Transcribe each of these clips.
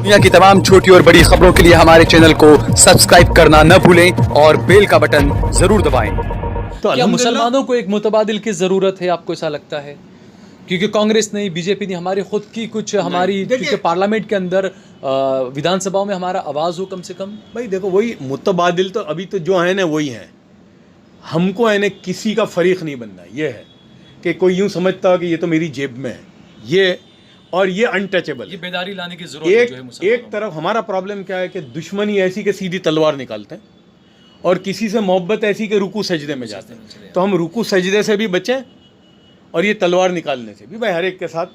दुनिया की तमाम छोटी और बड़ी खबरों के लिए हमारे चैनल को सब्सक्राइब करना न भूलें और बेल का बटन जरूर दबाएं। तो क्या मुसलमानों को एक मुतबादिल की ज़रूरत है, आपको ऐसा लगता है? क्योंकि कांग्रेस नहीं, बीजेपी नहीं, हमारी खुद की कुछ हमारी क्योंकि पार्लियामेंट के अंदर विधानसभाओं में हमारा आवाज़ हो कम से कम। भाई देखो, वही मुतबादिल तो अभी तो जो है ना वही है। हमको है ना किसी का फरीक नहीं बनना। ये है कि कोई यूं समझता हो कि ये तो मेरी जेब में है, ये और ये अनटचेबल। ये बेदारी लाने की जरूरत है जो है मुसलमानों एक तरफ हमारा प्रॉब्लम क्या है कि दुश्मनी ऐसी कि सीधी तलवार निकालते हैं और किसी से मोहब्बत ऐसी कि रुकू सजदे में जाते हैं। तो हम रुकू सजदे से भी बचें और ये तलवार निकालने से भी भाई हर एक के साथ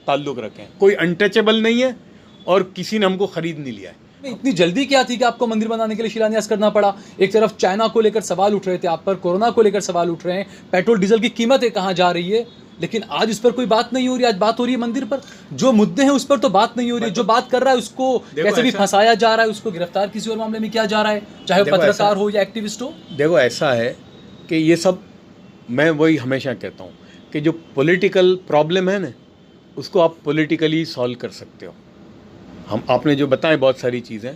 ताल्लुक़ रखें। कोई अनटचेबल नहीं है और किसी ने हमको ख़रीद नहीं लिया है। इतनी जल्दी क्या थी कि आपको मंदिर बनाने के लिए शिलान्यास करना पड़ा? एक तरफ चाइना को लेकर सवाल उठ रहे थे आप पर, कोरोना को लेकर सवाल उठ रहे हैं, पेट्रोल डीजल की कीमतें कहाँ जा रही है, लेकिन आज इस पर कोई बात नहीं हो रही। आज बात हो रही है मंदिर पर, जो मुद्दे हैं उस पर तो बात नहीं हो रही है। जो बात कर रहा है उसको कैसे भी फंसाया जा रहा है, उसको गिरफ्तार किसी और मामले में किया जा रहा है, चाहे वो पत्रकार हो या एक्टिविस्ट हो। देखो ऐसा है कि ये सब, मैं वही हमेशा कहता हूँ कि जो पॉलिटिकल प्रॉब्लम है ना उसको आप पॉलिटिकली सॉल्व कर सकते हो। आपने जो बताएं बहुत सारी चीज़ें,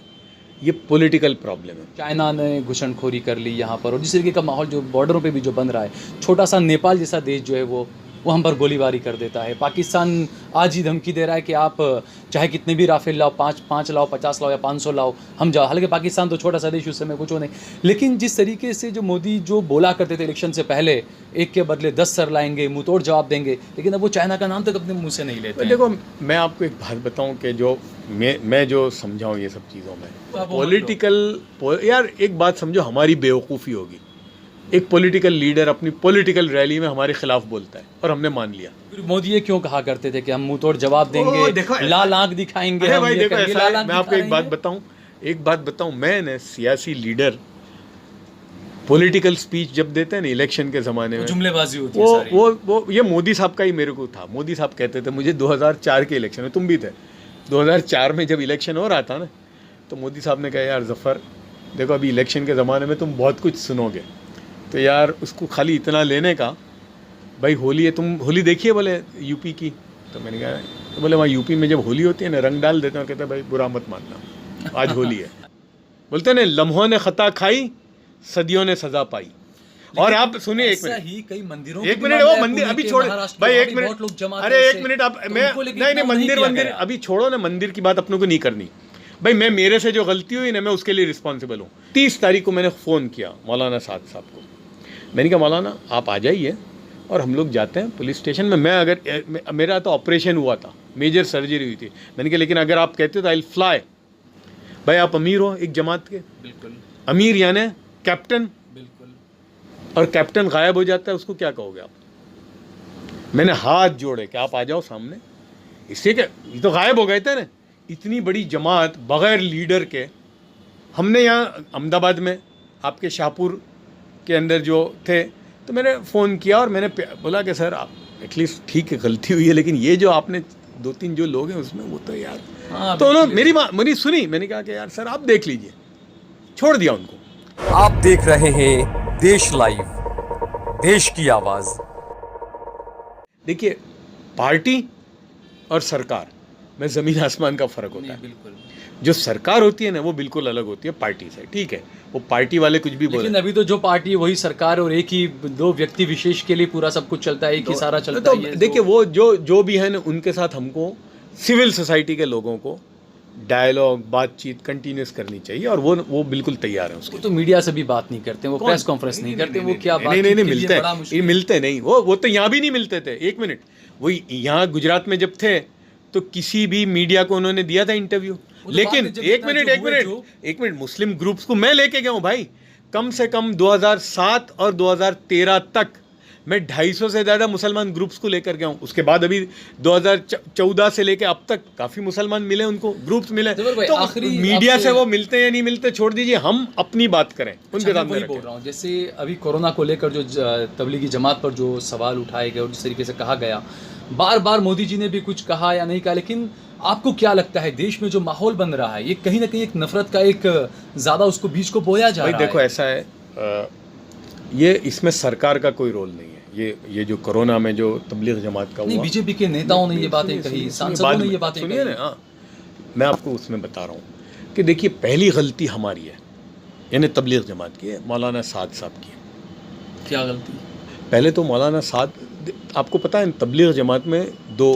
ये पॉलिटिकल प्रॉब्लम है। चाइना ने घुसनखोरी कर ली यहाँ पर, और जिस तरीके का माहौल जो बॉर्डरों पे भी जो बन रहा है, छोटा सा नेपाल जैसा देश जो है वो हम पर गोलीबारी कर देता है। पाकिस्तान आज ही धमकी दे रहा है कि आप चाहे कितने भी राफेल लाओ, 5 लाओ, 50 लाओ या 500 लाओ, हम जाओ। हालांकि पाकिस्तान तो छोटा सा देश, उस समय कुछ नहीं, लेकिन जिस तरीके से जो मोदी जो बोला करते थे इलेक्शन से पहले, एक के बदले 10 सर लाएंगे, मुँह तोड़ जवाब देंगे, लेकिन अब वो चाइना का नाम तक अपने मुँह से नहीं लेते। देखो मैं आपको एक बात बताऊँ कि जो मैं जो समझाऊँ ये सब चीज़ों में पॉलिटिकल, यार एक बात समझो, हमारी बेवकूफ़ी होगी। एक पॉलिटिकल लीडर अपनी पॉलिटिकल रैली में हमारे खिलाफ बोलता है और हमने मान लिया। मोदी ये क्यों कहा करते थे कि हम मुंह तोड़ जवाब देंगे, लाल आंख दिखाएंगे? भाई देखो ऐसा है, मैं आपको एक बात बताऊं, मैं ना सियासी लीडर पॉलिटिकल स्पीच जब देते हैं ना इलेक्शन के ज़माने में, जुमलेबाजी होती है सारी। वो ये मोदी साहब का ही मेरे को था। मोदी साहब कहते थे मुझे 2004 के इलेक्शन में, तुम भी थे 2004 में जब इलेक्शन हो रहा था ना, तो मोदी साहब ने कहा यार जफ़र देखो अभी इलेक्शन के ज़माने में तुम बहुत कुछ सुनोगे, तो यार उसको खाली इतना लेने का, भाई होली है, तुम होली देखिए बोले यूपी की। तो मैंने कहा, तो बोले वहाँ यूपी में जब होली होती है ना रंग डाल देते हैं, कहते हैं भाई बुरा मत मानना, आज होली है। बोलते हैं ना लम्हों ने खता खाई, सदियों ने सजा पाई। और आप सुनिए एक मिनट, ही कई मंदिरों, एक मिनट, वो मंदिर अभी छोड़ भाई, एक मिनट, अरे एक मिनट आप, मैं नहीं मंदिर अभी छोड़ो ना, मंदिर की बात अपनों को नहीं करनी भाई। मैं मेरे से जो गलती हुई ना मैं उसके लिए रिस्पॉन्सिबल हूँ। 30 तारीख को मैंने फ़ोन किया मौलाना साद साहब को, मैंने कहा मौलाना आप आ जाइए और हम लोग जाते हैं पुलिस स्टेशन में। मैं अगर मेरा तो ऑपरेशन हुआ था, मेजर सर्जरी हुई थी, मैंने कहा लेकिन अगर आप कहते हो तो आई विल फ्लाई। भाई आप अमीर हो एक जमात के, बिल्कुल अमीर यानी कैप्टन, बिल्कुल, और कैप्टन गायब हो जाता है, उसको क्या कहोगे आप? मैंने हाथ जोड़े कि आप आ जाओ सामने, इससे क्या, ये तो गायब हो गए थे ना। इतनी बड़ी जमात बग़ैर लीडर के, हमने यहाँ अहमदाबाद में आपके शाहपुर के अंदर जो थे, तो मैंने फ़ोन किया और मैंने बोला कि सर आप एटलीस्ट ठीक है गलती हुई है, लेकिन ये जो आपने 2-3 जो लोग हैं उसमें वो तो यार, तो उन्होंने मेरी सुनी। मैंने कहा कि यार सर आप देख लीजिए, छोड़ दिया उनको। आप देख रहे हैं देश लाइव, देश की आवाज़। देखिए पार्टी और सरकार में ज़मीन आसमान का फ़र्क होता है। बिल्कुल, जो सरकार होती है ना वो बिल्कुल अलग होती है पार्टी से, ठीक है, वो पार्टी वाले कुछ भी बोले, लेकिन अभी तो जो पार्टी है वही सरकार है, और एक ही 2 व्यक्ति विशेष के लिए पूरा सब कुछ चलता है, एक ही सारा चलता है। देखिए वो जो भी है ना, उनके साथ हमको सिविल सोसाइटी के लोगों को डायलॉग, बातचीत कंटिन्यूस करनी चाहिए, और वो बिल्कुल तैयार है उसको। तो मीडिया से भी बात नहीं करते, वो प्रेस कॉन्फ्रेंस नहीं करते, वो क्या बात नहीं मिलते नहीं, वो तो यहाँ भी नहीं मिलते थे। एक मिनट, वो यहाँ गुजरात में जब थे तो किसी भी मीडिया को उन्होंने दिया था इंटरव्यू, लेकिन एक मिनट मुस्लिम ग्रुप्स को मैं लेके गया हूँ भाई, कम से कम 2007 और 2013 तक मैं 250 से ज़्यादा मुसलमान ग्रुप्स को लेकर गया हूँ। उसके बाद अभी 2014 से लेकर अब तक काफ़ी मुसलमान मिले, उनको ग्रुप्स मिले। तो मीडिया से वो मिलते हैं या नहीं मिलते छोड़ दीजिए, हम अपनी बात करें उनके सामने। बोल रहा हूँ जैसे अभी कोरोना को लेकर जो तबलीगी जमात पर जो सवाल उठाए गए और जिस तरीके से कहा गया, बार बार मोदी जी ने भी कुछ कहा या नहीं कहा, लेकिन आपको क्या लगता है देश में जो माहौल बन रहा है, ये कहीं ना कहीं एक नफरत का एक ज़्यादा उसको बीज को बोया जा रहा है? देखो ऐसा है, ये इसमें सरकार का कोई रोल नहीं है। ये जो कोरोना में जो तबलीग जमात का नहीं, हुआ, बीजेपी के नेताओं ने ये बातें कही, सांसदों ने ये बातें कही। मैं आपको उसमें बता रहा हूँ कि देखिए पहली गलती हमारी है, यानी तबलीग जमात की है, मौलाना साद साहब की है। क्या गलती? पहले तो मौलाना साद, आपको पता है तबलीग जमात में दो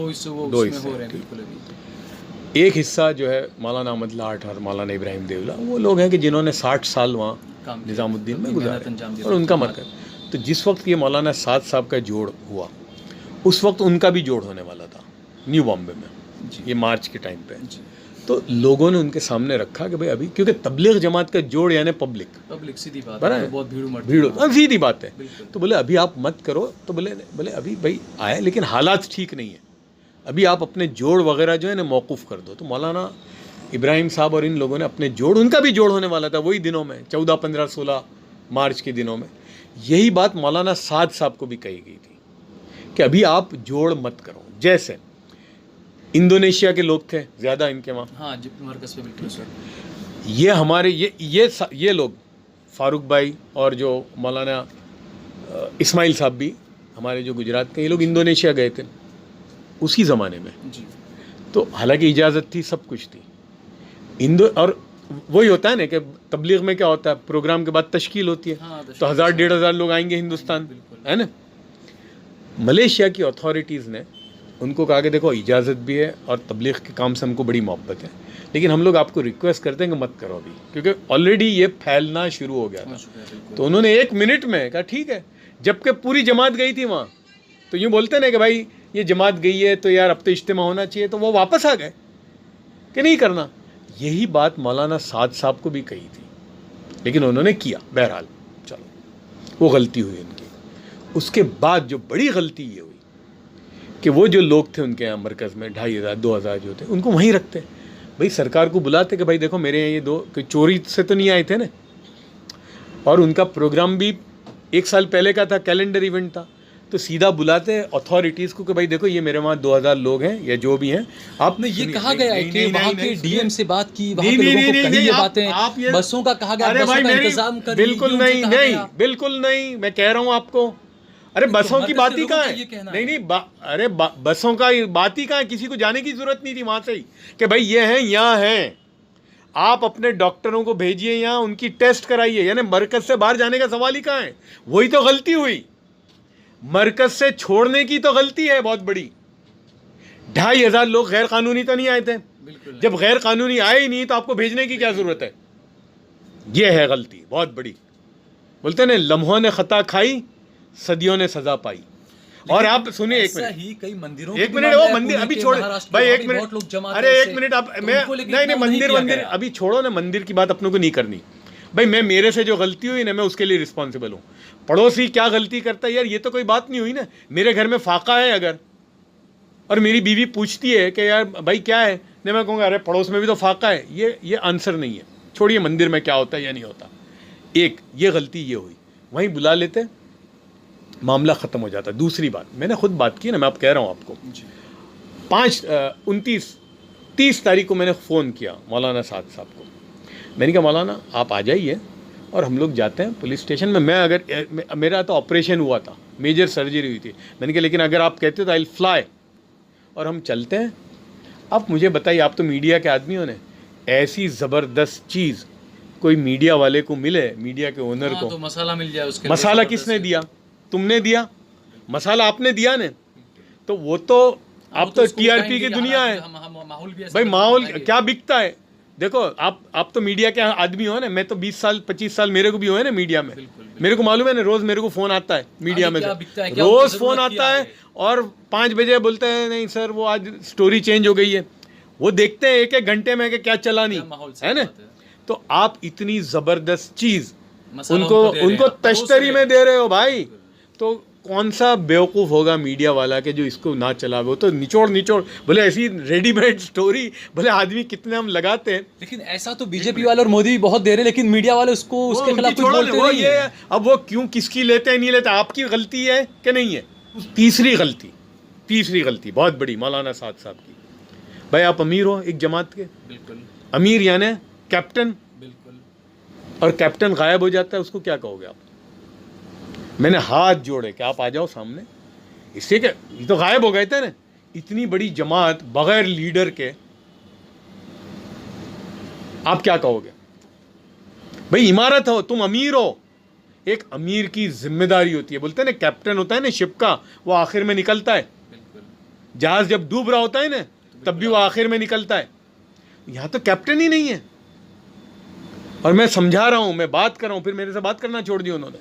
हिस्से वो दो उसमें हिस्से हो रहे हैं, हैं, बिल्कुल अभी। एक हिस्सा जो है मौलाना अहमद लाठ और मौलाना इब्राहिम देवला, वो लोग हैं कि जिन्होंने 60 साल वहाँ काम किया, निज़ामुद्दीन में अपनी गुजारे मेहनत अंजाम दी, और उनका जमात। मरकज। तो जिस वक्त ये मौलाना साद साहब का जोड़ हुआ, उस वक्त उनका भी जोड़ होने वाला था न्यू बॉम्बे में, जी। ये मार्च के टाइम पे। जी। तो लोगों ने उनके सामने रखा कि भाई अभी, क्योंकि तबलीग जमात का जोड़ यानी पब्लिक सीधी बात बराबर है, है? बहुत भीड़ उमड़ती भीड़ है। होती, सीधी बात है। बिल्कुल। तो बोले अभी आप मत करो, तो बोले बोले अभी भाई आए, लेकिन हालात ठीक नहीं है, अभी आप अपने जोड़ वगैरह जो है ना मौकूफ़ कर दो। तो मौलाना इब्राहिम साहब और इन लोगों ने अपने जोड़, उनका भी जोड़ होने वाला था वही दिनों में, 14, 15, 16 मार्च के दिनों में। यही बात मौलाना साद साहब को भी कही गई थी कि अभी आप जोड़ मत करो। जैसे इंडोनेशिया के लोग थे ज़्यादा इनके वहाँ, हाँ जी, मरकज़ पे बिल्कुल सर। ये हमारे ये लोग फारूक भाई और जो मौलाना इस्माइल साहब भी हमारे जो गुजरात के, ये लोग इंडोनेशिया गए थे उसी ज़माने में। जी। तो हालांकि इजाज़त थी, सब कुछ थी। और वही होता है ना कि तबलीग में क्या होता है, प्रोग्राम के बाद तश्कील होती है, हाँ, तो 1000-1500 लोग आएंगे हिंदुस्तान, है ना। मलेशिया की अथॉरिटीज़ ने उनको कहा कि देखो इजाज़त भी है और तबलीग के काम से हमको बड़ी मोहब्बत है, लेकिन हम लोग आपको रिक्वेस्ट करते हैं कि मत करो अभी, क्योंकि ऑलरेडी ये फैलना शुरू हो गया था। तो उन्होंने 1 मिनट में कहा ठीक है, जबकि पूरी जमात गई थी वहाँ। तो यूँ बोलते ना कि भाई ये जमात गई है तो यार अब तो इज्तिमा होना चाहिए, तो वो वापस आ गए कि नहीं करना। यही बात मौलाना साद साहब को भी कही थी, लेकिन उन्होंने किया। बहरहाल चलो, वो गलती हुई उनकी। उसके बाद जो बड़ी गलती ये हुई कि वो जो लोग थे उनके यहाँ मरकज़ में 2500 2000 जो थे, उनको वहीं रखते, भाई सरकार को बुलाते कि भाई देखो मेरे यहाँ ये दो, कोई चोरी से तो नहीं आए थे ना। और उनका प्रोग्राम भी 1 साल पहले का था, कैलेंडर इवेंट था, तो सीधा बुलाते अथॉरिटीज़ को कि भाई देखो ये मेरे वहाँ 2000 लोग हैं या जो भी हैं। आपने ये कहा गया है कि वहाँ के डीएम से बात की, वहाँ के लोगों को कही ये बातें, बसों का कहा गया, बसों का इंतजाम करिए। बिल्कुल नहीं, बिल्कुल नहीं, मैं कह रहा हूँ आपको। अरे बसों की बात ही कहाँ है? नहीं, अरे बसों का बात ही कहाँ है? किसी को जाने की जरूरत नहीं थी वहाँ से ही कि भाई ये हैं, यहाँ हैं, आप अपने डॉक्टरों को भेजिए यहाँ, उनकी टेस्ट कराइए, यानी मरकज़ से बाहर जाने का सवाल ही कहाँ है? वही तो गलती हुई, मरकज़ से छोड़ने की तो गलती है बहुत बड़ी। 2500 लोग गैर कानूनी तो नहीं आए थे, जब गैर कानूनी आए ही नहीं तो आपको भेजने की क्या ज़रूरत है? ये है गलती बहुत बड़ी। बोलते ना, लम्हों ने खता खाई, सदियों ने सजा पाई। और आप सुनिए, एक मिनट ही कई मंदिरों, एक मिनट, वो मंदिर अभी छोड़ भाई, एक मिनट, अरे एक मिनट, आप मैं नहीं, मंदिर अभी छोड़ो ना, मंदिर की बात अपनों को नहीं करनी भाई। मैं, मेरे से जो गलती हुई ना, मैं उसके लिए रिस्पॉन्सिबल हूँ। पड़ोसी क्या गलती करता है यार, ये तो कोई बात नहीं हुई ना। मेरे घर में फाका है अगर, और मेरी बीवी पूछती है कि यार भाई क्या है, नहीं मैं कहूँगा अरे पड़ोस में भी तो फाका है, ये आंसर नहीं है। छोड़िए मंदिर में क्या होता है या नहीं होता, एक ये गलती ये हुई, वहीं बुला लेते, मामला ख़त्म हो जाता। दूसरी बात, मैंने खुद बात की ना, मैं आप कह रहा हूँ आपको, 30 तारीख को मैंने फ़ोन किया मौलाना साद साहब को। मैंने कहा मौलाना आप आ जाइए और हम लोग जाते हैं पुलिस स्टेशन में। मैं अगर मेरा तो ऑपरेशन हुआ था, मेजर सर्जरी हुई थी, मैंने कहा लेकिन अगर आप कहते हो तो आई विल फ्लाई, और हम चलते हैं। आप मुझे बताइए, आप तो मीडिया के आदमी हो ने, ऐसी ज़बरदस्त चीज़ कोई मीडिया वाले को मिले, मीडिया के ओनर को, तो मसाला मिल जाए उसके। मसाला किसने दिया? तुमने दिया मसाला, आपने दिया ने, तो वो तो आप तो टीआरपी की दुनिया है भाई। माहौल क्या बिकता है? देखो आप तो मीडिया के आदमी हो ना, मैं तो 20 साल 25 साल मेरे को भी हुए ना मीडिया में, मेरे को मालूम है ना, रोज़ मेरे को फ़ोन आता है मीडिया में, रोज़ फ़ोन आता है, और 5 बजे बोलते हैं नहीं सर वो आज स्टोरी चेंज हो गई है। वो देखते हैं 1-1 घंटे में कि क्या चला नहीं है ना। तो आप इतनी ज़बरदस्त चीज़ उनको तश्तरी में दे रहे हो भाई, तो कौन सा बेवकूफ़ होगा मीडिया वाला के जो इसको ना चलावे। वो तो निचोड़ बोले ऐसी रेडीमेड स्टोरी, भले आदमी कितने हम लगाते हैं, लेकिन ऐसा तो बीजेपी वाले और मोदी भी बहुत दे रहे हैं, लेकिन मीडिया वाले उसको उसके खिलाफ कुछ बोलते नहीं है। अब वो क्यों, किसकी लेते हैं नहीं लेते, आपकी गलती है कि नहीं है? तीसरी गलती बहुत बड़ी मौलाना साद साहब की। भाई आप अमीर हो एक जमात के, बिल्कुल अमीर यानी कैप्टन, बिल्कुल, और कैप्टन गायब हो जाता है, उसको क्या कहोगे आप? मैंने हाथ जोड़े कि आप आ जाओ सामने, इससे क्या, ये तो गायब हो गए थे ना। इतनी बड़ी जमात बगैर लीडर के आप क्या कहोगे? भाई इमारत हो, तुम अमीर हो, एक अमीर की जिम्मेदारी होती है, बोलते हैं ना कैप्टन होता है ना शिप का, वो आखिर में निकलता है। जहाज जब डूब रहा होता है ना तब भी वो आखिर में निकलता है। यहाँ तो कैप्टन ही नहीं है, और मैं समझा रहा हूँ, मैं बात कर रहा हूँ, फिर मेरे से बात करना छोड़ दिया उन्होंने।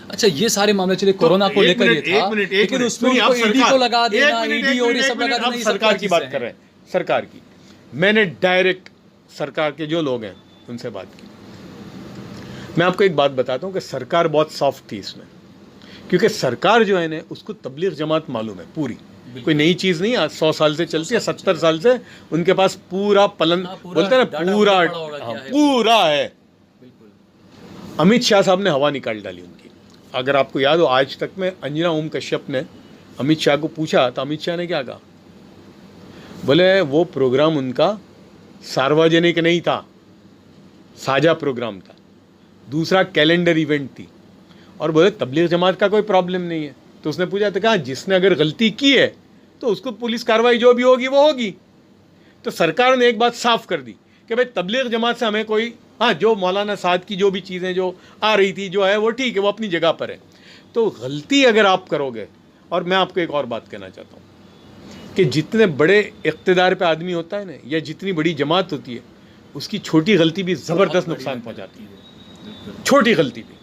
अच्छा, ये सारे मामले चले, कोरोना को लेकर ये था, लेकिन उसमें उनको ईडी को लगा देना, ईडी और ये सब लगा देना, ये सब सरकार की बात कर रहे हैं, सरकार की। मैंने डायरेक्ट सरकार के जो लोग हैं उनसे बात की। मैं आपको एक बात बताता हूँ कि सरकार बहुत सॉफ्ट थी इसमें, क्योंकि सरकार जो है ना उसको तबलीग जमात मालूम है पूरी, कोई नई चीज़ नहीं, आज 100 साल से चलती है, 70 साल से उनके पास पूरा पलन, बोलते हैं ना पूरा है। अमित शाह साहब ने हवा निकाल डाली उनकी। अगर आपको याद हो, आज तक में अंजना ओम कश्यप ने अमित शाह को पूछा तो अमित शाह ने क्या कहा? बोले वो प्रोग्राम उनका सार्वजनिक नहीं था, साझा प्रोग्राम था, दूसरा कैलेंडर इवेंट थी, और बोले तबलीग जमात का कोई प्रॉब्लम नहीं है। तो उसने पूछा तो कहा जिसने अगर गलती की है तो उसको पुलिस कार्रवाई जो भी होगी वो होगी। तो सरकार ने एक बात साफ कर दी कि भाई तबलीग जमात से हमें कोई, हाँ जो मौलाना साद की जो भी चीज़ें जो आ रही थी जो है वो ठीक है, वो अपनी जगह पर है। तो गलती अगर आप करोगे, और मैं आपको एक और बात कहना चाहता हूँ कि जितने बड़े इक़्तिदार पे आदमी होता है ना, या जितनी बड़ी जमात होती है, उसकी छोटी गलती भी ज़बरदस्त नुकसान पहुँचाती है, छोटी गलती भी।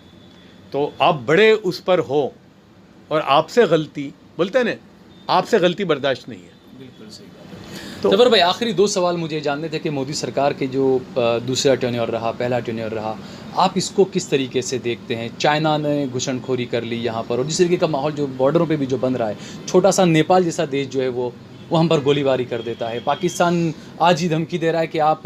तो आप बड़े उस पर हो और आपसे गलती, बोलते हैं ना, आपसे गलती बर्दाश्त नहीं है। बिल्कुल सही बात है। जफर भाई, आखिरी 2 सवाल मुझे जानने थे कि मोदी सरकार के जो दूसरा टेन्योर रहा, पहला टेन्योर रहा, आप इसको किस तरीके से देखते हैं? चाइना ने घुसनखोरी कर ली यहाँ पर, और जिस तरीके का माहौल जो बॉर्डरों पे भी जो बन रहा है, छोटा सा नेपाल जैसा देश जो है वो हम पर गोलीबारी कर देता है। पाकिस्तान आज ही धमकी दे रहा है कि आप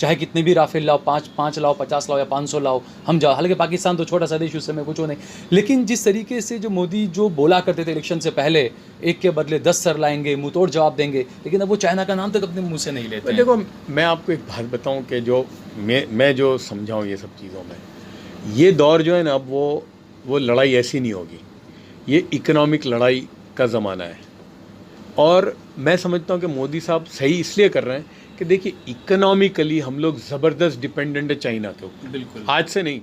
चाहे कितने भी राफेल लाओ, 5 लाओ, 50 लाओ या 500 लाओ, हम जाओ। हालांकि पाकिस्तान तो छोटा सा देश, उस समय कुछ हो नहीं, लेकिन जिस तरीके से जो मोदी जो बोला करते थे इलेक्शन से पहले, एक के बदले 10 सर लाएंगे, मुँह तोड़ जवाब देंगे, लेकिन अब वो चाइना का नाम तक अपने मुँह से नहीं लेते। देखो, मैं आपको एक बात बताऊँ कि जो मैं जो समझाऊँ ये सब चीज़ों में, ये दौर जो है ना, अब वो लड़ाई ऐसी नहीं होगी, ये इकोनॉमिक लड़ाई का ज़माना है। और मैं समझता हूँ कि मोदी साहब सही इसलिए कर रहे हैं कि देखिए इकोनॉमिकली हम लोग ज़बरदस्त डिपेंडेंट है चाइना के ऊपर, बिल्कुल, आज से नहीं,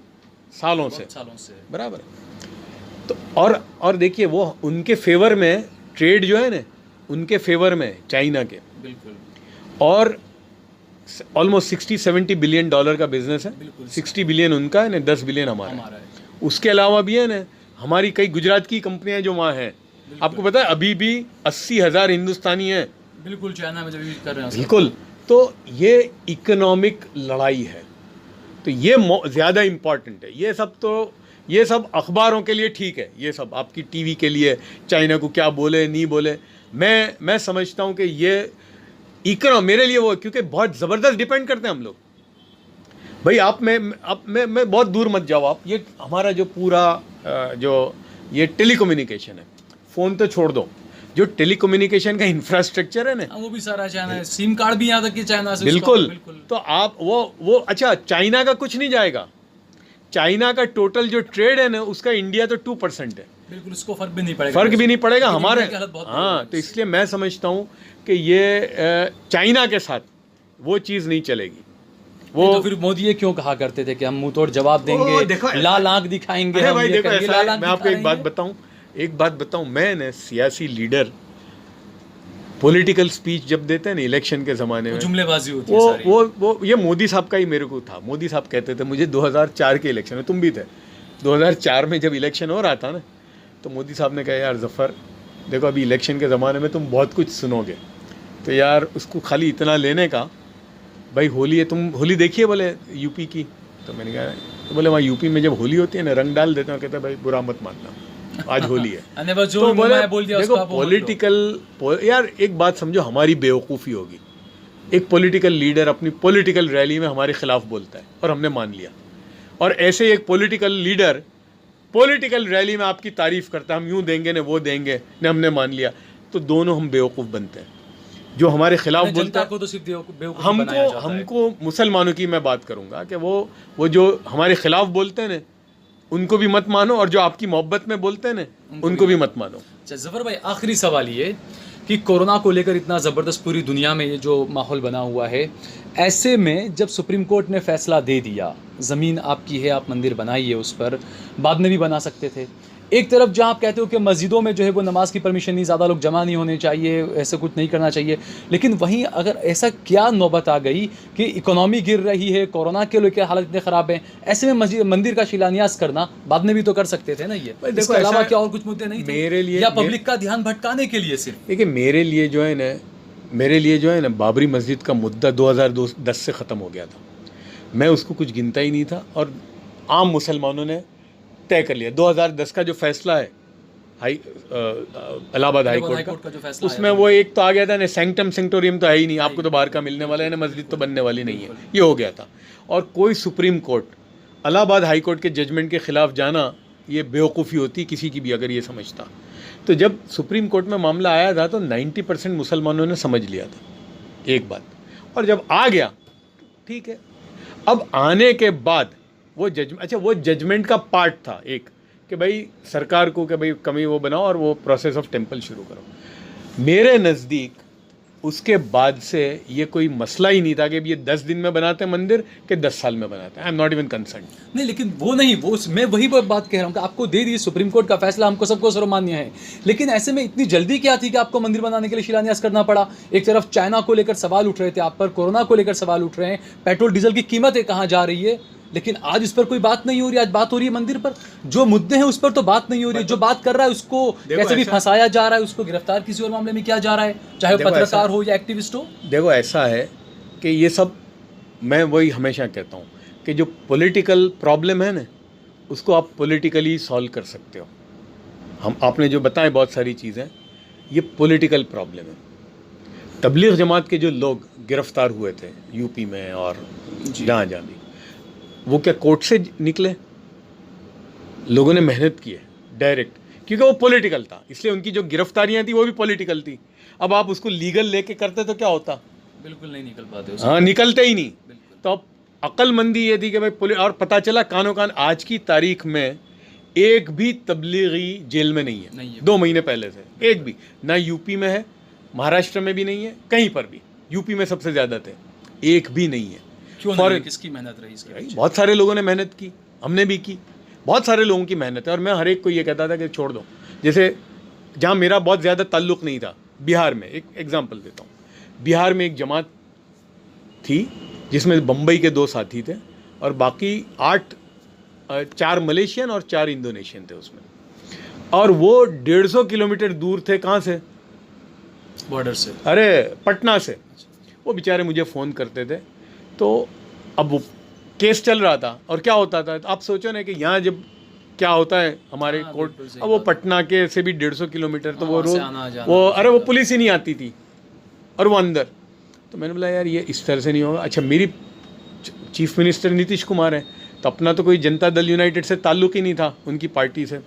सालों से बराबर है। तो और देखिए वो उनके फेवर में ट्रेड जो है ना, उनके फेवर में चाइना के, बिल्कुल, और ऑलमोस्ट 60-70 बिलियन डॉलर का बिजनेस है, 60 बिलियन उनका है ना, 10 बिलियन हमारा है। उसके अलावा भी है ना, हमारी कई गुजरात की कंपनियां जो वहाँ हैं, आपको पता है अभी भी 80,000 हिंदुस्तानी हैं, बिल्कुल, चाइना में जो भी कर रहे हैं, बिल्कुल। तो ये इकोनॉमिक लड़ाई है, तो ये ज़्यादा इम्पॉर्टेंट है। ये सब अखबारों के लिए ठीक है, ये सब आपकी टीवी के लिए चाइना को क्या बोले नहीं बोले, मैं समझता हूँ कि ये मेरे लिए वो, क्योंकि बहुत ज़बरदस्त डिपेंड करते हैं हम लोग। भाई मैं बहुत दूर मत जाओ आप, ये हमारा जो पूरा जो ये टेलीकम्युनिकेशन है, फ़ोन तो छोड़ दो, जो टेलीकम्युनिकेशन का इंफ्रास्ट्रक्चर है ना, वो भी सारा चाइना है, सिम कार्ड भी यहाँ तक कि चाइना से। बिल्कुल। तो आप वो अच्छा, चाइना का कुछ नहीं जाएगा, चाइना का टोटल जो ट्रेड है ना उसका इंडिया तो 2% है, बिल्कुल, उसको फर्क भी नहीं पड़ेगा हमारे। हाँ, तो इसलिए मैं समझता हूँ कि ये चाइना के साथ वो चीज़ नहीं चलेगी। वो तो फिर मोदी ये क्यों कहा करते थे कि हम मुंह तोड़ जवाब देंगे, लाल आंख दिखाएंगे? भाई देखो, मैं आपको एक बात बताऊं, मैं ना सियासी लीडर पॉलिटिकल स्पीच जब देते हैं ना इलेक्शन के ज़माने में, जुमलेबाजी होती है सारी। वो ये मोदी साहब का ही मेरे को था। मोदी साहब कहते थे मुझे 2004 के इलेक्शन में, तुम भी थे 2004 में जब इलेक्शन हो रहा था ना, तो मोदी साहब ने कहा यार ज़फ़र देखो अभी इलेक्शन के ज़माने में तुम बहुत कुछ सुनोगे, तो यार उसको खाली इतना लेने का, भाई होली है, तुम होली देखिए बोले यूपी की, तो मैंने कहा, तो बोले वहाँ यूपी में जब होली होती है ना रंग डाल देते हैं, कहते हैं भाई बुरा मत मानना, आज होली है। तो बोल दिया देखो पॉलिटिकल, यार एक बात समझो, हमारी बेवकूफ़ी होगी, एक पॉलिटिकल लीडर अपनी पॉलिटिकल रैली में हमारे खिलाफ बोलता है और हमने मान लिया, और ऐसे एक पॉलिटिकल लीडर पॉलिटिकल रैली में आपकी तारीफ करता है, हम यूँ देंगे ना वो देंगे ना, हमने मान लिया, तो दोनों हम बेवकूफ़ बनते हैं। जो हमारे खिलाफ बोलता है तो सिर्फ हमको मुसलमानों की मैं बात करूंगा कि वो जो हमारे खिलाफ बोलते हैं ना उनको भी मत मानो, और जो आपकी मोहब्बत में बोलते हैं ना उनको भी मत मानो। अच्छा ज़फ़र भाई, आखिरी सवाल ये कि कोरोना को लेकर इतना ज़बरदस्त पूरी दुनिया में ये जो माहौल बना हुआ है, ऐसे में जब सुप्रीम कोर्ट ने फैसला दे दिया, ज़मीन आपकी है, आप मंदिर बनाइए उस पर, बाद में भी बना सकते थे। एक तरफ जहाँ आप कहते हो कि मस्जिदों में जो है वो नमाज की परमिशन नहीं, ज़्यादा लोग जमा नहीं होने चाहिए, ऐसा कुछ नहीं करना चाहिए, लेकिन वहीं अगर ऐसा क्या नौबत आ गई कि इकोनॉमी गिर रही है, कोरोना के लेकर हालत इतने ख़राब हैं, ऐसे में मंदिर का शिलान्यास करना बाद में भी तो कर सकते थे ना। ये इसके अलावा क्या और कुछ मुद्दे नहीं थे मेरे लिए, या पब्लिक का ध्यान भटकाने के लिए सिर्फ? देखिए मेरे लिए जो है ना बाबरी मस्जिद का मुद्दा 2010 से ख़त्म हो गया था। मैं उसको कुछ गिनता ही नहीं था और आम मुसलमानों ने तय कर लिया। 2010 का जो फैसला है इलाहाबाद हाई कोर्ट का जो फैसला, उसमें वो एक तो आ गया था ना, सैंक्टम सेंक्टोरियम तो है ही नहीं, आपको तो बाहर का मिलने वाला है ना, मस्जिद तो बनने वाली नहीं है, ये हो गया था। और कोई supreme court Allahabad high court के जजमेंट के खिलाफ जाना ये बेवकूफ़ी होती किसी की भी अगर ये समझता। तो जब सुप्रीम कोर्ट में मामला आया था तो 90% मुसलमानों ने समझ लिया था एक बात, और जब आ गया ठीक है। अब आने के बाद वो जजमेंट का पार्ट था एक कि भाई सरकार को कि भाई कमी वो बनाओ और वो प्रोसेस ऑफ टेम्पल शुरू करो। मेरे नज़दीक उसके बाद से ये कोई मसला ही नहीं था कि ये 10 दिन में बनाते हैं मंदिर कि 10 साल में बनाते हैं। I am not even concern. नहीं, लेकिन वो नहीं, वो मैं वही बात कह रहा हूँ कि आपको दे दी सुप्रीम कोर्ट का फैसला, हमको सबको सर्वमान्य है, लेकिन ऐसे में इतनी जल्दी क्या थी कि आपको मंदिर बनाने के लिए शिलान्यास करना पड़ा? एक तरफ चाइना को लेकर सवाल उठ रहे थे आप पर, कोरोना को लेकर सवाल उठ रहे हैं, पेट्रोल डीजल की कीमतें कहाँ जा रही है, लेकिन आज इस पर कोई बात नहीं हो रही। आज बात हो रही है मंदिर पर, जो मुद्दे हैं उस पर तो बात नहीं हो रही है। जो बात कर रहा है उसको कैसे भी फंसाया जा रहा है, उसको गिरफ्तार किसी और मामले में किया जा रहा है, चाहे वो पत्रकार हो या एक्टिविस्ट हो। देखो ऐसा है कि ये सब, मैं वही हमेशा कहता हूँ कि जो पॉलिटिकल प्रॉब्लम है ना, उसको आप पॉलिटिकली सॉल्व कर सकते हो। आपने जो बताए बहुत सारी चीज़ें, ये पॉलिटिकल प्रॉब्लम है। तबलीग जमात के जो लोग गिरफ्तार हुए थे यूपी में और जहाँ भी, वो क्या कोर्ट से निकले? लोगों ने मेहनत की है डायरेक्ट, क्योंकि वो पॉलिटिकल था, इसलिए उनकी जो गिरफ्तारियां थी वो भी पॉलिटिकल थी। अब आप उसको लीगल लेके करते तो क्या होता? बिल्कुल नहीं निकल पाते। हाँ, निकलते ही नहीं। तो अब अक्लमंदी ये थी कि भाई और पता चला कानो कान आज की तारीख में एक भी तबलीगी जेल में नहीं है। 2 महीने पहले से एक भी ना यूपी में है, महाराष्ट्र में भी नहीं है, कहीं पर भी। यूपी में सबसे ज़्यादा थे, एक भी नहीं है। क्यों नहीं? किसकी मेहनत रही इसके पीछे? बहुत सारे लोगों ने मेहनत की, हमने भी की, बहुत सारे लोगों की मेहनत है। और मैं हर एक को ये कहता था कि छोड़ दो। जैसे जहाँ मेरा बहुत ज़्यादा ताल्लुक़ नहीं था, बिहार में एक एग्जांपल देता हूँ। बिहार में एक जमात थी जिसमें बम्बई के 2 साथी थे और बाकी 4 मलेशियन और 4 इंडोनेशियन थे उसमें, और वो 150 किलोमीटर दूर थे। कहाँ से? बॉर्डर से। अरे पटना से। वो बेचारे मुझे फ़ोन करते थे। तो अब वो केस चल रहा था और क्या होता था, तो आप सोचो ना कि यहाँ जब क्या होता है हमारे कोर्ट, अब वो पटना के से भी 150 किलोमीटर, तो वो रोज वो पुलिस ही नहीं आती थी और वो अंदर। तो मैंने बोला यार ये इस तरह से नहीं होगा। अच्छा, मेरी चीफ मिनिस्टर नीतीश कुमार है, तो अपना तो कोई जनता दल यूनाइटेड से ताल्लुक़ ही नहीं था उनकी पार्टी से।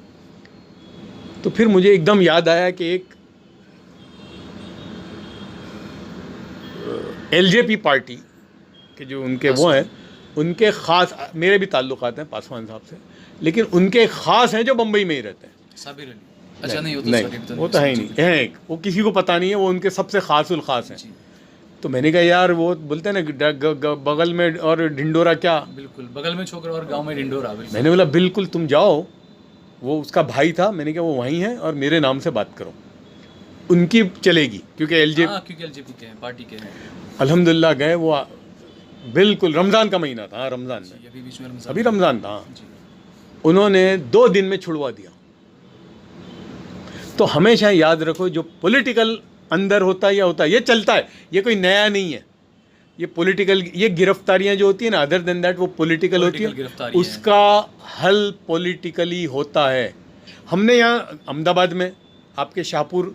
तो फिर मुझे एकदम याद आया कि एक एलजेपी पार्टी के जो उनके वो हैं, उनके ख़ास, मेरे भी ताल्लुकात हैं पासवान साहब से, लेकिन उनके ख़ास हैं जो बम्बई में ही रहते हैं। साबिर अली। अच्छा, नहीं वो तो है ही नहीं, है एक, वो किसी को पता नहीं है, वो उनके सबसे ख़ासुल ख़ास हैं। तो मैंने कहा यार, वो बोलते हैं ना बगल में और ढिंडोरा, क्या बिल्कुल बगल में छोकरा और गांव में ढिंडोरा। मैंने बोला बिल्कुल तुम जाओ, वो उसका भाई था, मैंने कहा वो वहीं है और मेरे नाम से बात करो, उनकी चलेगी, क्योंकि एलजेपी के हैं, पार्टी के हैं। अल्हम्दुलिल्लाह गए, वो बिल्कुल रमज़ान का महीना था, रमज़ान में अभी रमज़ान था, उन्होंने 2 दिन में छुड़वा दिया। तो हमेशा याद रखो, जो पॉलिटिकल अंदर होता है या होता है, ये चलता है, ये कोई नया नहीं है। ये पॉलिटिकल, ये गिरफ्तारियां जो होती हैं ना, अदर देन दैट वो पॉलिटिकल होती है, उसका हल पॉलिटिकली होता है। हमने यहाँ अहमदाबाद में आपके शाहपुर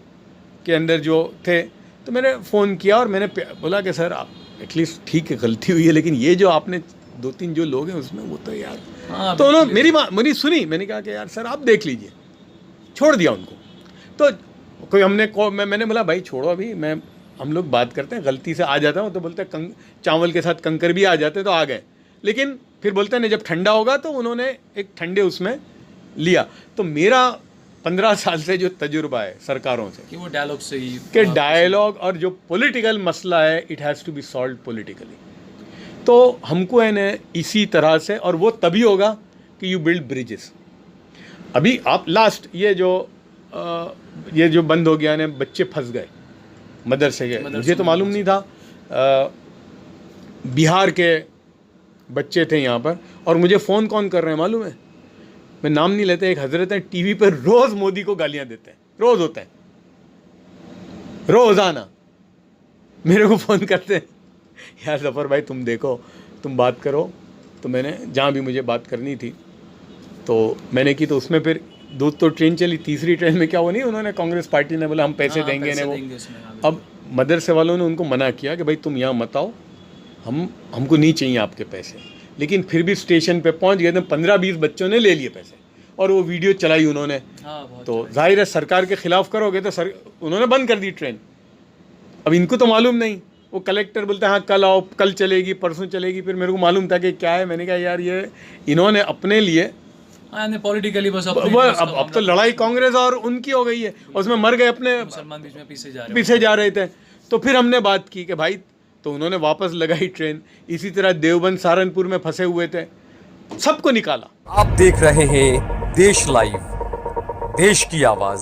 के अंदर जो थे, तो मैंने फ़ोन किया और मैंने बोला कि सर आप एटलीस्ट ठीक है, गलती हुई है, लेकिन ये जो आपने 2-3 जो लोग हैं उसमें, वो तो यार, तो उन्होंने मेरी सुनी। मैंने कहा कि यार सर आप देख लीजिए, छोड़ दिया उनको। तो कोई मैंने बोला भाई छोड़ो, अभी हम लोग बात करते हैं, गलती से आ जाता हूँ तो बोलते हैं चावल के साथ कंकर भी आ जाते तो आ गए, लेकिन फिर बोलते हैं ना जब ठंडा होगा, तो उन्होंने एक ठंडे उसमें लिया। तो मेरा 15 साल से जो तजुर्बा है सरकारों से कि वो डायलॉग से ही कि डायलॉग और जो पॉलिटिकल मसला है it has to be solve politically. तो हमको है ना इसी तरह से, और वो तभी होगा कि यू बिल्ड ब्रिजेस। अभी आप लास्ट ये जो बंद हो गया ना, बच्चे फंस गए मदरसे के, मुझे तो मालूम नहीं था। बिहार के बच्चे थे यहाँ पर, और मुझे फ़ोन कौन कर रहे हैं मालूम है? मैं नाम नहीं लेते, एक हजरत है टीवी पर रोज़ मोदी को गालियाँ देते हैं, रोज़ होता है, रोज़ाना मेरे को फ़ोन करते हैं, यार ज़फ़र भाई तुम देखो, तुम बात करो। तो मैंने जहाँ भी मुझे बात करनी थी तो मैंने की, तो उसमें फिर 2 तो ट्रेन चली, तीसरी ट्रेन में क्या वो नहीं, उन्होंने कांग्रेस पार्टी ने बोला हम पैसे देंगे ना वो। अब मदरसे वालों ने उनको मना किया कि भाई तुम यहाँ मत आओ, हमको नहीं चाहिए आपके पैसे। लेकिन फिर भी स्टेशन पे पहुँच गए थे, 15-20 बच्चों ने ले लिए पैसे और वो वीडियो चलाई उन्होंने। तो जाहिर है सरकार के ख़िलाफ़ करोगे तो उन्होंने बंद कर दी ट्रेन। अब इनको तो मालूम नहीं, वो कलेक्टर बोलते हैं हाँ कल आओ, कल चलेगी, परसों चलेगी। फिर मेरे को मालूम था कि क्या है, मैंने कहा यार ये इन्होंने अपने लिए पॉलिटिकली बस अब तो लड़ाई कांग्रेस और उनकी हो गई है, उसमें मर गए अपने मुसलमान बीच में पीछे जा रहे थे। तो फिर हमने बात की कि भाई, तो उन्होंने वापस लगाई ट्रेन। इसी तरह देवबंद सहारनपुर में फंसे हुए थे, सबको निकाला। आप देख रहे हैं देश लाइव, देश की आवाज।